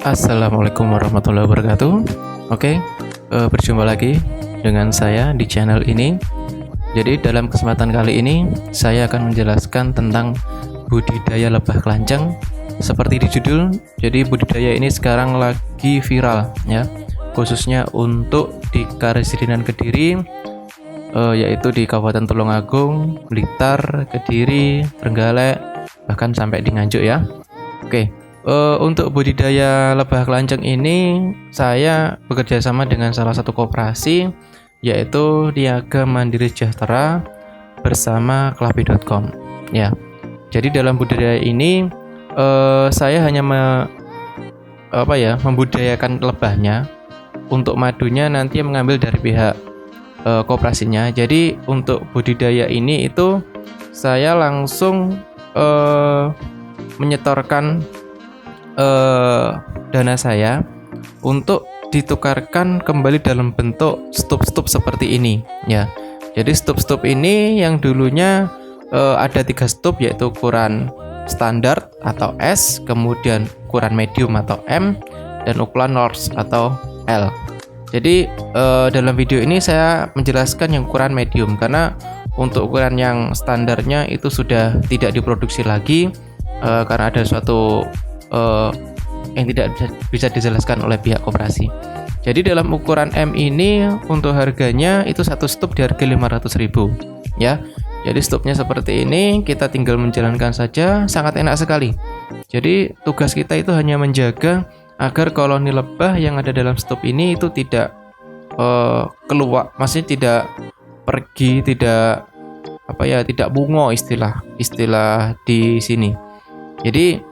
Assalamualaikum warahmatullahi wabarakatuh. Oke, berjumpa lagi dengan saya di channel ini. Jadi dalam kesempatan kali ini saya akan menjelaskan tentang budidaya lebah kelanceng. Seperti di judul, jadi budidaya ini sekarang lagi viral ya, khususnya untuk di Karesidenan Kediri, yaitu di Kabupaten Tulungagung, Blitar, Kediri, Trenggalek, bahkan sampai di Nganjuk ya. Oke. Untuk budidaya lebah kelanceng ini saya bekerja sama dengan salah satu koperasi, yaitu Niaga Mandiri Sejahtera bersama klapi.com ya. Jadi dalam budidaya ini saya hanya membudidayakan lebahnya. Untuk madunya nanti mengambil dari pihak koperasinya. Jadi untuk budidaya ini itu saya langsung menyetorkan dana saya untuk ditukarkan kembali dalam bentuk stup-stup seperti ini ya. Jadi stup-stup ini yang dulunya ada 3 stup, yaitu ukuran standar atau S, kemudian ukuran medium atau M, dan ukuran large atau L. Jadi dalam video ini saya menjelaskan yang ukuran medium karena untuk ukuran yang standarnya itu sudah tidak diproduksi lagi karena ada suatu yang tidak bisa dijelaskan oleh pihak koperasi. Jadi dalam ukuran M ini untuk harganya itu satu stup di harga 500.000 ya. Jadi stupnya seperti ini, kita tinggal menjalankan saja, sangat enak sekali. Jadi tugas kita itu hanya menjaga agar koloni lebah yang ada dalam stup ini itu tidak keluar, maksudnya tidak pergi, tidak bungo istilah di sini. Jadi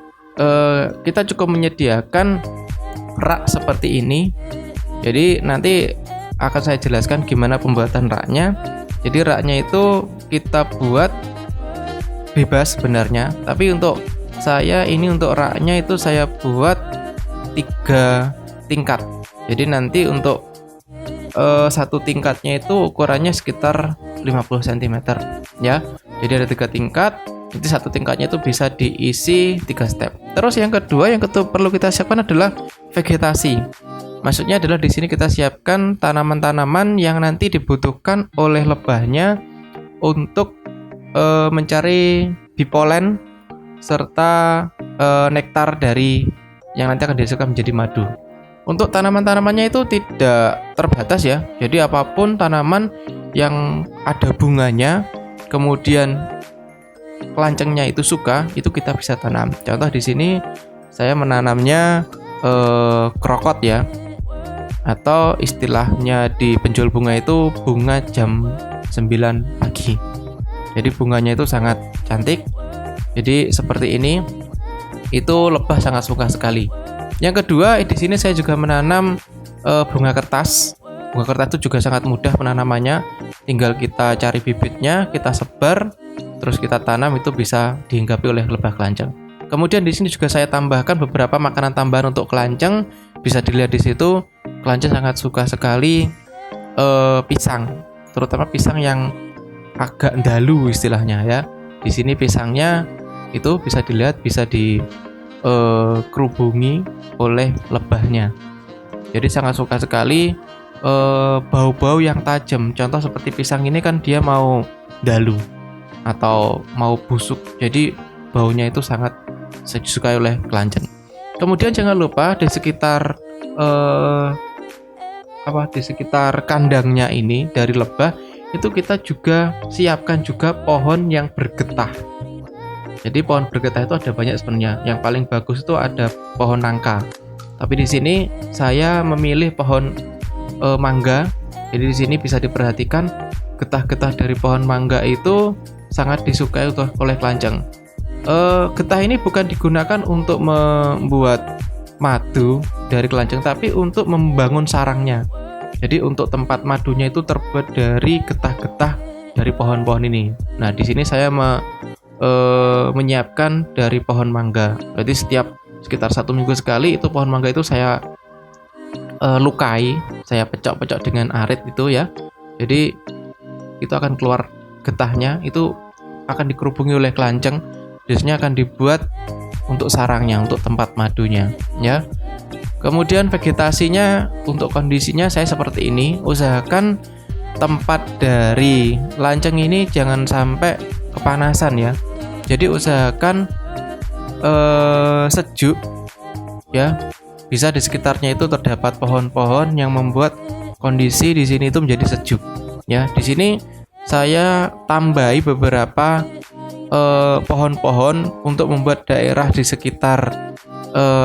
kita cukup menyediakan rak seperti ini. Jadi nanti akan saya jelaskan gimana pembuatan raknya. Jadi raknya itu kita buat bebas sebenarnya, tapi untuk saya ini untuk raknya itu saya buat 3 tingkat. Jadi nanti untuk satu tingkatnya itu ukurannya sekitar 50 cm ya. Jadi ada 3 tingkat. Jadi satu tingkatnya itu bisa diisi 3 step. Terus yang kedua perlu kita siapkan adalah vegetasi. Maksudnya adalah di sini kita siapkan tanaman-tanaman yang nanti dibutuhkan oleh lebahnya untuk mencari bipolen serta nektar dari yang nanti akan dihasilkan menjadi madu. Untuk tanaman-tanamannya itu tidak terbatas ya. Jadi apapun tanaman yang ada bunganya, kemudian kelancengnya itu suka, itu kita bisa tanam. Contoh di sini saya menanamnya krokot ya, atau istilahnya di penjual bunga itu bunga jam 9 pagi. Jadi bunganya itu sangat cantik. Jadi seperti ini, itu lebah sangat suka sekali. Yang kedua, di sini saya juga menanam bunga kertas. Bunga kertas itu juga sangat mudah penanamannya. Tinggal kita cari bibitnya, kita sebar, terus kita tanam, itu bisa dihinggapi oleh lebah kelanceng. Kemudian di sini juga saya tambahkan beberapa makanan tambahan untuk kelanceng. Bisa dilihat di situ, kelanceng sangat suka sekali pisang, terutama pisang yang agak ndalu istilahnya ya. Di sini pisangnya itu bisa dilihat, bisa dikerubungi oleh lebahnya. Jadi sangat suka sekali bau-bau yang tajam. Contoh seperti pisang ini kan dia mau ndalu atau mau busuk, jadi baunya itu sangat disukai oleh kelanceng. Kemudian jangan lupa di sekitar kandangnya ini dari lebah itu kita juga siapkan juga pohon yang bergetah. Jadi pohon bergetah itu ada banyak sebenarnya. Yang paling bagus itu ada pohon nangka. Tapi di sini saya memilih pohon mangga. Jadi di sini bisa diperhatikan getah-getah dari pohon mangga itu sangat disukai oleh kelanceng. Getah ini bukan digunakan untuk membuat madu dari kelanceng, tapi untuk membangun sarangnya. Jadi untuk tempat madunya itu terbuat dari getah-getah dari pohon-pohon ini. Nah, di sini saya menyiapkan dari pohon mangga. Berarti setiap sekitar 1 minggu sekali itu pohon mangga itu saya lukai, saya pecok-pecok dengan arit itu ya. Jadi itu akan keluar getahnya, itu akan dikerubungi oleh kelanceng. Biasanya akan dibuat untuk sarangnya, untuk tempat madunya ya. Kemudian vegetasinya untuk kondisinya saya seperti ini. Usahakan tempat dari lanceng ini jangan sampai kepanasan ya. Jadi usahakan sejuk ya. Bisa di sekitarnya itu terdapat pohon-pohon yang membuat kondisi di sini itu menjadi sejuk ya. Di sini saya tambahi beberapa pohon-pohon untuk membuat daerah di sekitar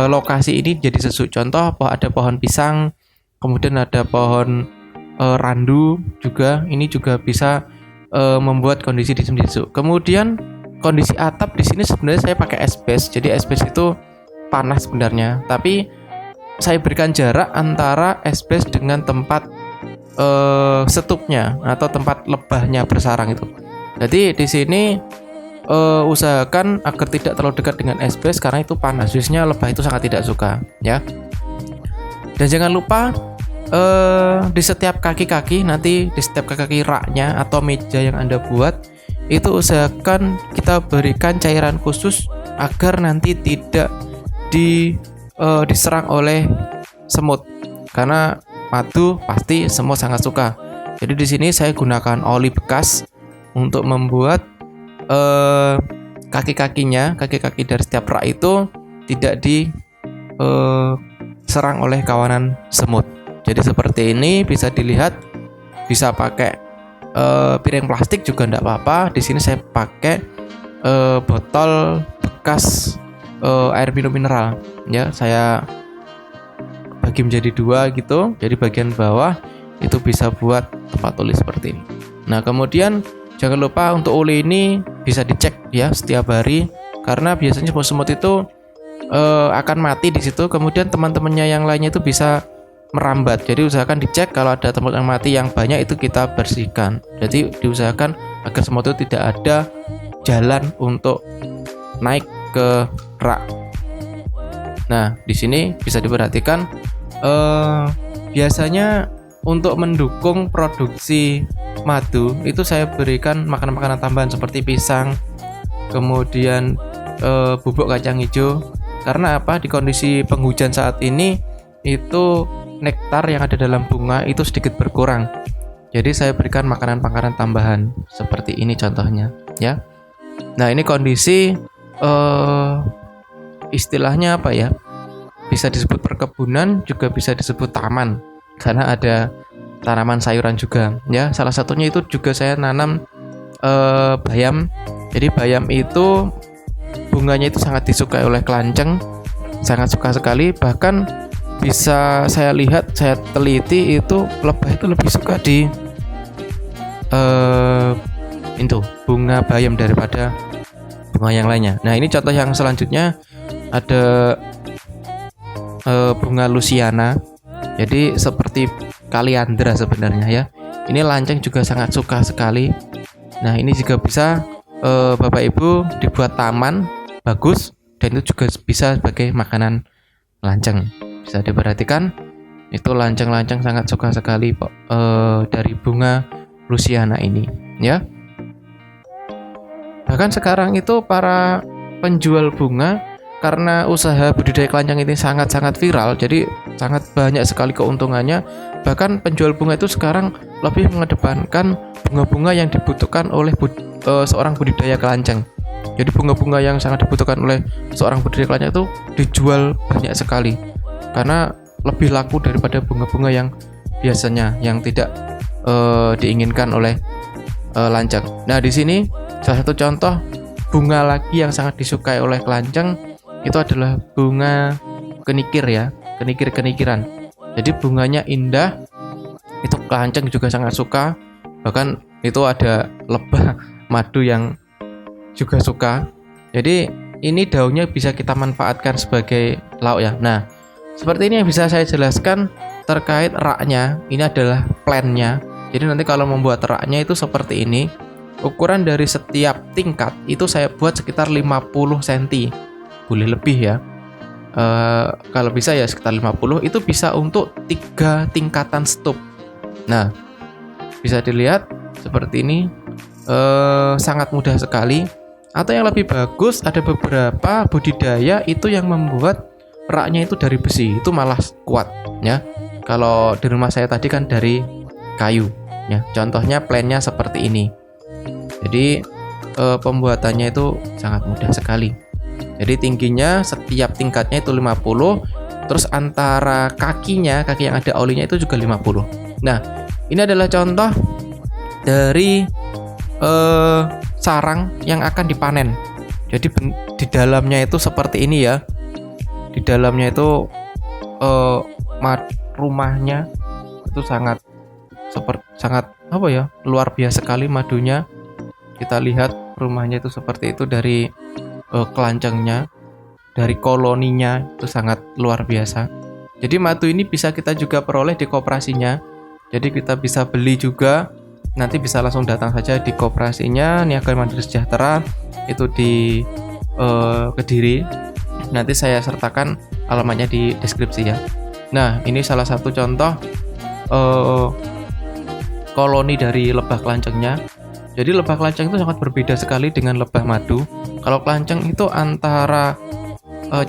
lokasi ini jadi sejuk. Contoh ada pohon pisang, kemudian ada pohon randu juga. Ini juga bisa membuat kondisi di sini sejuk. Kemudian kondisi atap di sini sebenarnya saya pakai asbes. Jadi asbes itu panas sebenarnya, tapi saya berikan jarak antara asbes dengan tempat setupnya atau tempat lebahnya bersarang itu. Jadi di sini usahakan agar tidak terlalu dekat dengan asbes karena itu panas. Biasanya lebah itu sangat tidak suka ya. Dan jangan lupa di setiap kaki-kaki, nanti di setiap kaki raknya atau meja yang Anda buat itu usahakan kita berikan cairan khusus agar nanti tidak diserang oleh semut. Karena madu pasti semut sangat suka. Jadi di sini saya gunakan oli bekas untuk membuat kaki-kaki dari setiap rak itu tidak diserang oleh kawanan semut. Jadi seperti ini bisa dilihat, bisa pakai piring plastik juga tidak apa-apa. Di sini saya pakai botol bekas air minum mineral ya. Saya bagi menjadi dua gitu. Jadi bagian bawah itu bisa buat tempat tulis seperti ini. Nah kemudian jangan lupa untuk oli ini bisa dicek ya setiap hari, karena biasanya semut itu akan mati di situ. Kemudian teman-temannya yang lainnya itu bisa merambat. Jadi usahakan dicek, kalau ada semut yang mati yang banyak itu kita bersihkan. Jadi diusahakan agar semut itu tidak ada jalan untuk naik ke rak. Nah di sini bisa diperhatikan biasanya untuk mendukung produksi madu itu saya berikan makanan-makanan tambahan seperti pisang, kemudian bubuk kacang hijau. Karena apa? Di kondisi penghujan saat ini itu nektar yang ada dalam bunga itu sedikit berkurang. Jadi saya berikan makanan-makanan tambahan seperti ini contohnya ya. Nah ini kondisi istilahnya apa ya? Bisa disebut perkebunan, juga bisa disebut taman karena ada tanaman sayuran juga ya. Salah satunya itu juga saya nanam bayam. Jadi bayam itu bunganya itu sangat disukai oleh kelanceng, sangat suka sekali. Bahkan bisa saya lihat, saya teliti itu lebah itu lebih suka di itu bunga bayam daripada bunga yang lainnya. Nah ini contoh yang selanjutnya ada bunga luciana. Jadi seperti kaliandra sebenarnya ya. Ini lanceng juga sangat suka sekali. Nah ini juga bisa Bapak Ibu dibuat taman bagus, dan itu juga bisa sebagai makanan lanceng. Bisa diperhatikan itu lanceng-lanceng sangat suka sekali dari bunga luciana ini ya. Bahkan sekarang itu para penjual bunga, karena usaha budidaya kelanceng ini sangat-sangat viral, jadi sangat banyak sekali keuntungannya. Bahkan penjual bunga itu sekarang lebih mengedepankan bunga-bunga yang dibutuhkan oleh seorang budidaya kelanceng. Jadi bunga-bunga yang sangat dibutuhkan oleh seorang budidaya kelanceng itu dijual banyak sekali, karena lebih laku daripada bunga-bunga yang biasanya yang tidak diinginkan oleh lanceng. Nah di sini salah satu contoh bunga lagi yang sangat disukai oleh kelanceng itu adalah bunga kenikir ya, kenikir-kenikiran. Jadi bunganya indah, itu kelanceng juga sangat suka. Bahkan itu ada lebah madu yang juga suka. Jadi ini daunnya bisa kita manfaatkan sebagai lauk ya. Nah seperti ini yang bisa saya jelaskan terkait raknya. Ini adalah plannya. Jadi nanti kalau membuat raknya itu seperti ini. Ukuran dari setiap tingkat itu saya buat sekitar 50 cm, boleh lebih ya. Kalau bisa ya sekitar 50, itu bisa untuk 3 tingkatan stup. Nah bisa dilihat seperti ini, sangat mudah sekali. Atau yang lebih bagus, ada beberapa budidaya itu yang membuat raknya itu dari besi, itu malah kuat ya. Kalau di rumah saya tadi kan dari kayu ya. Contohnya plannya seperti ini. Jadi pembuatannya itu sangat mudah sekali. Jadi tingginya setiap tingkatnya itu 50, terus antara kakinya, kaki yang ada olinya itu juga 50. Nah, ini adalah contoh dari sarang yang akan dipanen. Jadi di dalamnya itu seperti ini ya. Di dalamnya itu rumahnya itu sangat apa ya, luar biasa sekali madunya. Kita lihat rumahnya itu seperti itu dari kelancengnya, dari koloninya itu sangat luar biasa. Jadi madu ini bisa kita juga peroleh di koperasinya. Jadi kita bisa beli juga. Nanti bisa langsung datang saja di koperasinya Niaga Mandiri Sejahtera itu di Kediri. Nanti saya sertakan alamatnya di deskripsi ya. Nah, ini salah satu contoh koloni dari lebah kelancengnya. Jadi lebah kelanceng itu sangat berbeda sekali dengan lebah madu. Kalau kelanceng itu antara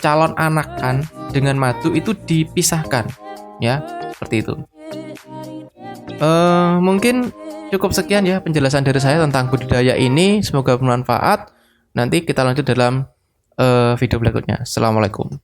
calon anakan dengan madu itu dipisahkan ya, seperti itu. Mungkin cukup sekian ya penjelasan dari saya tentang budidaya ini. Semoga bermanfaat. Nanti kita lanjut dalam video berikutnya. Assalamualaikum.